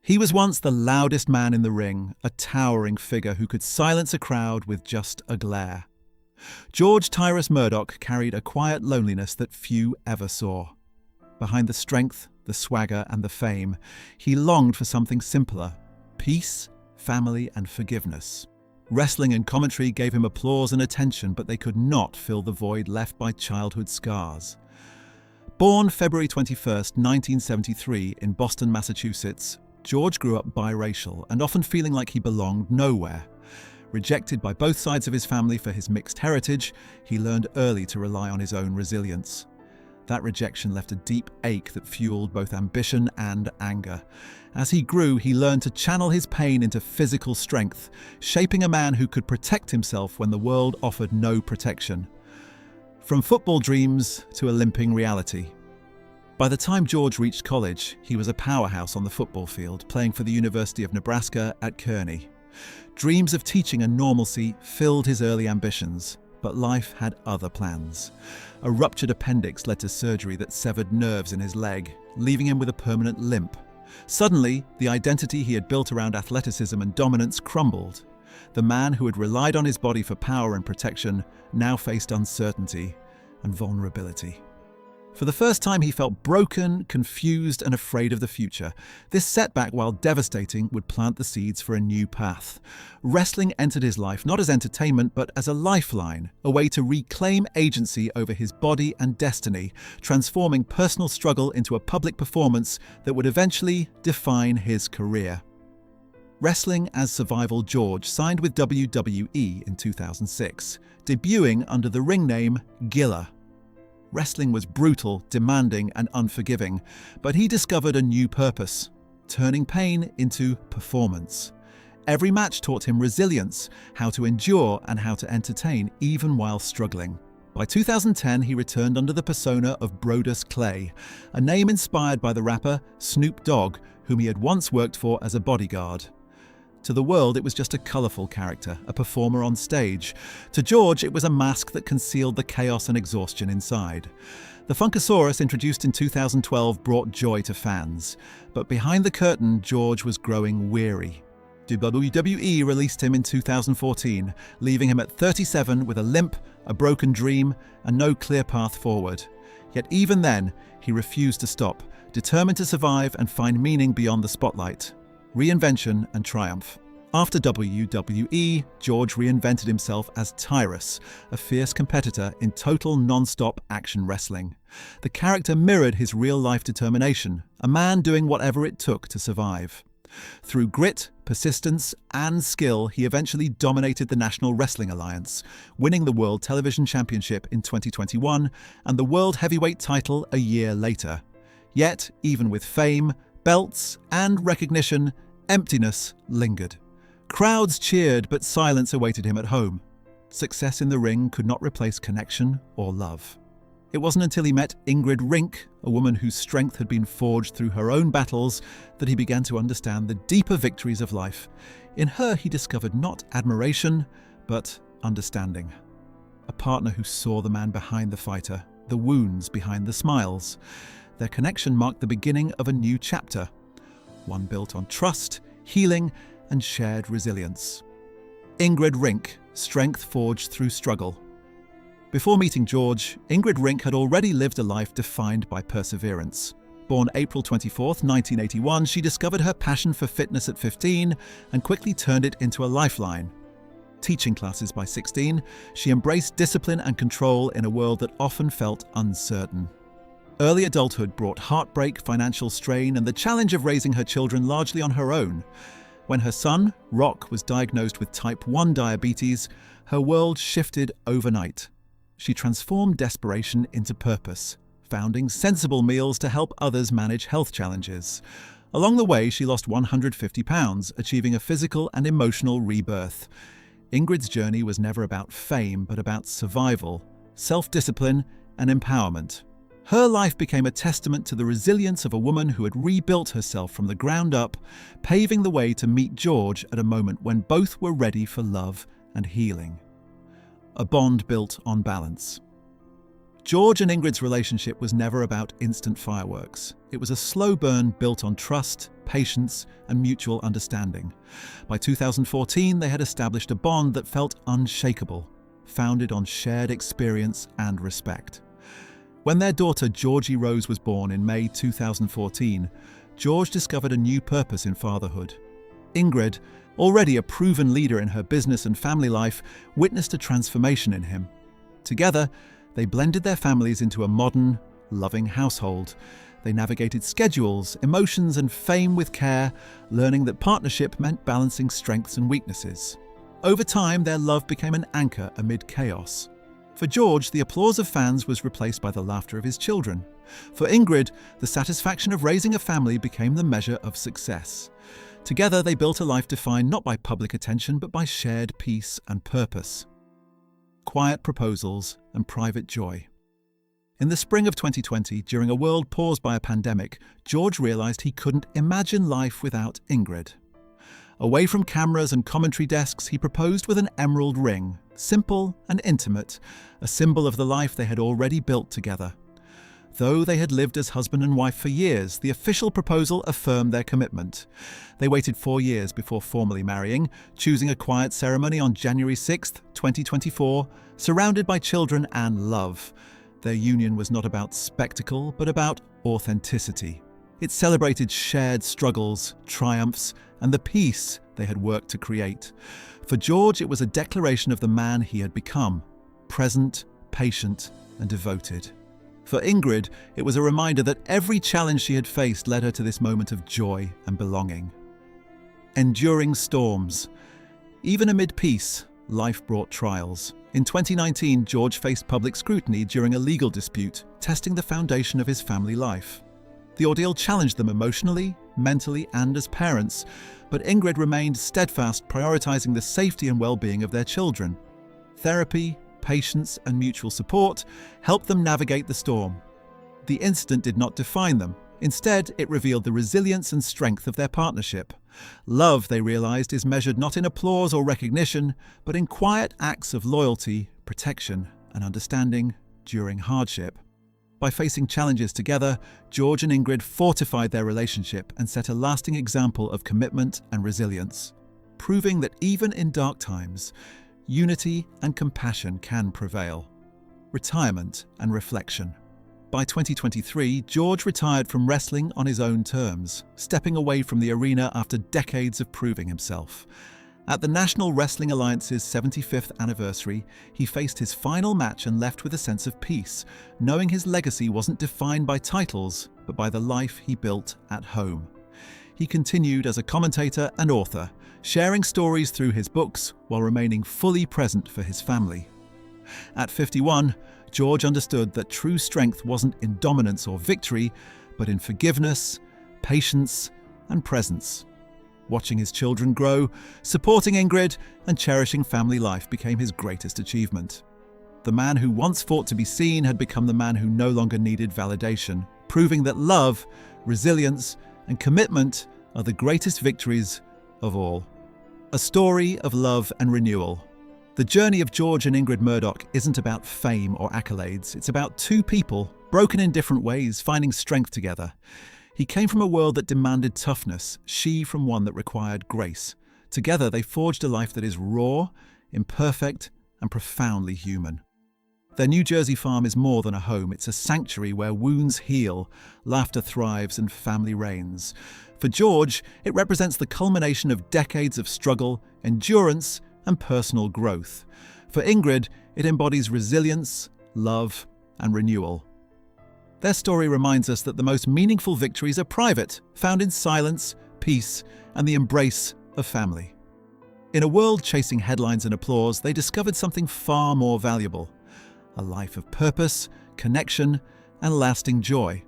He was once the loudest man in the ring, a towering figure who could silence a crowd with just a glare. George Tyrus Murdoch carried a quiet loneliness that few ever saw. Behind the strength, the swagger, and the fame, he longed for something simpler: peace, family, and forgiveness. Wrestling and commentary gave him applause and attention, but they could not fill the void left by childhood scars. Born February 21st, 1973, in Boston, Massachusetts, George grew up biracial and often feeling like he belonged nowhere. Rejected by both sides of his family for his mixed heritage, he learned early to rely on his own resilience. That rejection left a deep ache that fueled both ambition and anger. As he grew, he learned to channel his pain into physical strength, shaping a man who could protect himself when the world offered no protection. From football dreams to a limping reality. By the time George reached college, he was a powerhouse on the football field, playing for the University of Nebraska at Kearney. Dreams of teaching and normalcy filled his early ambitions, but life had other plans. A ruptured appendix led to surgery that severed nerves in his leg, leaving him with a permanent limp. Suddenly, the identity he had built around athleticism and dominance crumbled. The man who had relied on his body for power and protection now faced uncertainty and vulnerability. For the first time, he felt broken, confused, and afraid of the future. This setback, while devastating, would plant the seeds for a new path. Wrestling entered his life not as entertainment, but as a lifeline, a way to reclaim agency over his body and destiny, transforming personal struggle into a public performance that would eventually define his career. Wrestling as Survival George signed with WWE in 2006, debuting under the ring name Gilla. Wrestling was brutal, demanding, and unforgiving, but he discovered a new purpose: turning pain into performance. Every match taught him resilience, how to endure, and how to entertain even while struggling. By 2010, he returned under the persona of Brodus Clay, a name inspired by the rapper Snoop Dogg, whom he had once worked for as a bodyguard. To the world, it was just a colourful character, a performer on stage. To George, it was a mask that concealed the chaos and exhaustion inside. The Funkasaurus, introduced in 2012, brought joy to fans. But behind the curtain, George was growing weary. WWE released him in 2014, leaving him at 37 with a limp, a broken dream, and no clear path forward. Yet even then, he refused to stop, determined to survive and find meaning beyond the spotlight. Reinvention and triumph. After WWE, George reinvented himself as Tyrus, a fierce competitor in total non-stop action wrestling. The character mirrored his real-life determination, a man doing whatever it took to survive. Through grit, persistence, and skill, he eventually dominated the National Wrestling Alliance, winning the World Television Championship in 2021 and the World Heavyweight title a year later. Yet, even with fame, belts, and recognition, emptiness lingered. Crowds cheered, but silence awaited him at home. Success in the ring could not replace connection or love. It wasn't until he met Ingrid Rink, a woman whose strength had been forged through her own battles, that he began to understand the deeper victories of life. In her, he discovered not admiration, but understanding. A partner who saw the man behind the fighter, the wounds behind the smiles. Their connection marked the beginning of a new chapter, one built on trust, healing, and shared resilience. Ingrid Rink, strength forged through struggle. Before meeting George, Ingrid Rink had already lived a life defined by perseverance. Born April 24, 1981, she discovered her passion for fitness at 15 and quickly turned it into a lifeline. Teaching classes by 16, she embraced discipline and control in a world that often felt uncertain. Early adulthood brought heartbreak, financial strain, and the challenge of raising her children largely on her own. When her son, Rock, was diagnosed with type 1 diabetes, her world shifted overnight. She transformed desperation into purpose, founding Sensible Meals to help others manage health challenges. Along the way, she lost 150 pounds, achieving a physical and emotional rebirth. Ingrid's journey was never about fame, but about survival, self-discipline, and empowerment. Her life became a testament to the resilience of a woman who had rebuilt herself from the ground up, paving the way to meet George at a moment when both were ready for love and healing. A bond built on balance. George and Ingrid's relationship was never about instant fireworks. It was a slow burn built on trust, patience, and mutual understanding. By 2014, they had established a bond that felt unshakable, founded on shared experience and respect. When their daughter Georgie Rose was born in May 2014, George discovered a new purpose in fatherhood. Ingrid, already a proven leader in her business and family life, witnessed a transformation in him. Together, they blended their families into a modern, loving household. They navigated schedules, emotions, and fame with care, learning that partnership meant balancing strengths and weaknesses. Over time, their love became an anchor amid chaos. For George, the applause of fans was replaced by the laughter of his children. For Ingrid, the satisfaction of raising a family became the measure of success. Together, they built a life defined not by public attention, but by shared peace and purpose. Quiet proposals and private joy. In the spring of 2020, during a world paused by a pandemic, George realized he couldn't imagine life without Ingrid. Away from cameras and commentary desks, he proposed with an emerald ring, simple and intimate, a symbol of the life they had already built together. Though they had lived as husband and wife for years, the official proposal affirmed their commitment. They waited 4 years before formally marrying, choosing a quiet ceremony on January 6, 2024, surrounded by children and love. Their union was not about spectacle, but about authenticity. It celebrated shared struggles, triumphs, and the peace they had worked to create. For George, it was a declaration of the man he had become, present, patient, and devoted. For Ingrid, it was a reminder that every challenge she had faced led her to this moment of joy and belonging. Enduring storms. Even amid peace, life brought trials. In 2019, George faced public scrutiny during a legal dispute, testing the foundation of his family life. The ordeal challenged them emotionally, mentally, and as parents, but Ingrid remained steadfast, prioritizing the safety and well-being of their children. Therapy, patience, and mutual support helped them navigate the storm. The incident did not define them. Instead, it revealed the resilience and strength of their partnership. Love, they realized, is measured not in applause or recognition, but in quiet acts of loyalty, protection, and understanding during hardship. By facing challenges together, George and Ingrid fortified their relationship and set a lasting example of commitment and resilience, proving that even in dark times, unity and compassion can prevail. Retirement and reflection. By 2023, George retired from wrestling on his own terms, stepping away from the arena after decades of proving himself. At the National Wrestling Alliance's 75th anniversary, he faced his final match and left with a sense of peace, knowing his legacy wasn't defined by titles, but by the life he built at home. He continued as a commentator and author, sharing stories through his books while remaining fully present for his family. At 51, George understood that true strength wasn't in dominance or victory, but in forgiveness, patience, and presence. Watching his children grow, supporting Ingrid, and cherishing family life became his greatest achievement. The man who once fought to be seen had become the man who no longer needed validation, proving that love, resilience, and commitment are the greatest victories of all. A story of love and renewal. The journey of George and Ingrid Murdoch isn't about fame or accolades. It's about two people, broken in different ways, finding strength together. He came from a world that demanded toughness, she from one that required grace. Together, they forged a life that is raw, imperfect, and profoundly human. Their New Jersey farm is more than a home. It's a sanctuary where wounds heal, laughter thrives, and family reigns. For George, it represents the culmination of decades of struggle, endurance, and personal growth. For Ingrid, it embodies resilience, love, and renewal. Their story reminds us that the most meaningful victories are private, found in silence, peace, and the embrace of family. In a world chasing headlines and applause, they discovered something far more valuable: a life of purpose, connection, and lasting joy.